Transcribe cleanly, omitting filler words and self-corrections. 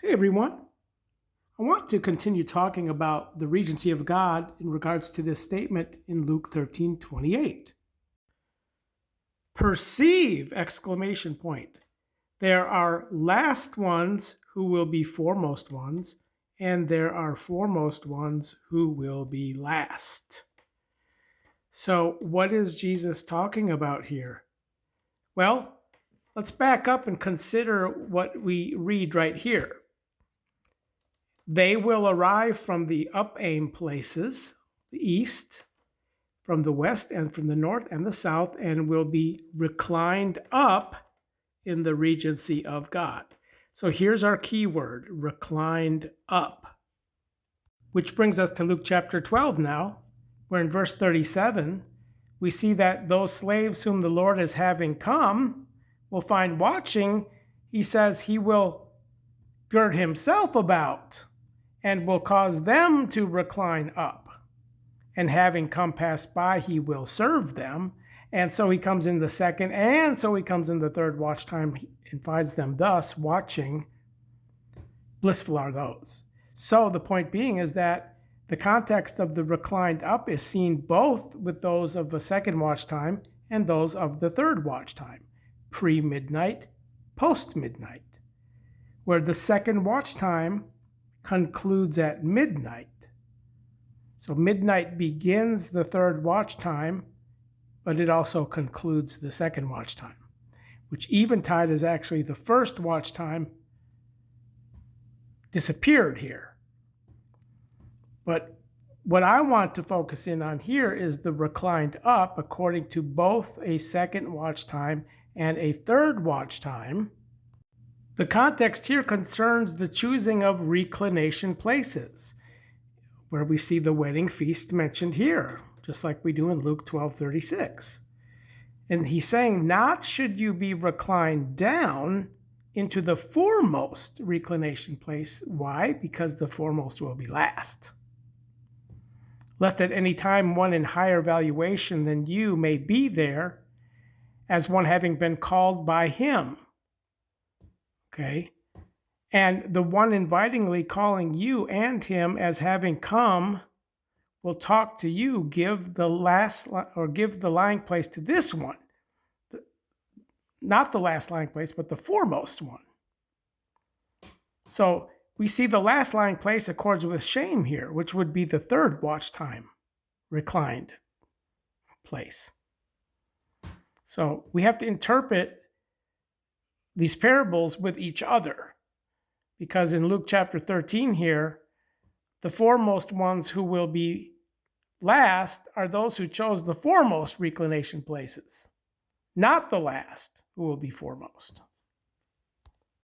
Hey everyone. I want to continue talking about the regency of God in regards to this statement in Luke 13:28. Perceive! Exclamation point. There are last ones who will be foremost ones, and there are foremost ones who will be last. So, what is Jesus talking about here? Well, let's back up and consider what we read right here. They will arrive from the up-aim places, the east, from the west, and from the north and the south, and will be reclined up in the regency of God. So here's our key word, reclined up. Which brings us to Luke chapter 12 now, where in verse 37, we see that those slaves whom the Lord is having come will find watching. He says he will gird himself about and will cause them to recline up. And having come past by, he will serve them. And so he comes in the second, and so he comes in the third watch time and finds them thus watching. Blissful are those. So the point being is that the context of the reclined up is seen both with those of the second watch time and those of the third watch time, pre-midnight, post-midnight, where the second watch time concludes at midnight. So midnight begins the third watch time, but it also concludes the second watch time, which eventide is actually the first watch time disappeared here. But what I want to focus in on here is the reclined up according to both a second watch time and a third watch time. The context here concerns the choosing of reclination places, where we see the wedding feast mentioned here, just like we do in Luke 12:36. And he's saying, not should you be reclined down into the foremost reclination place. Why? Because the foremost will be last. Lest at any time one in higher valuation than you may be there, as one having been called by him. Okay? And the one invitingly calling you and him as having come will talk to you, give the lying place to this one. Not the last lying place, but the foremost one. So we see the last lying place accords with shame here, which would be the third watch time reclined place. So we have to interpret these parables with each other. Because in Luke chapter 13 here, the foremost ones who will be last are those who chose the foremost reclination places, not the last who will be foremost.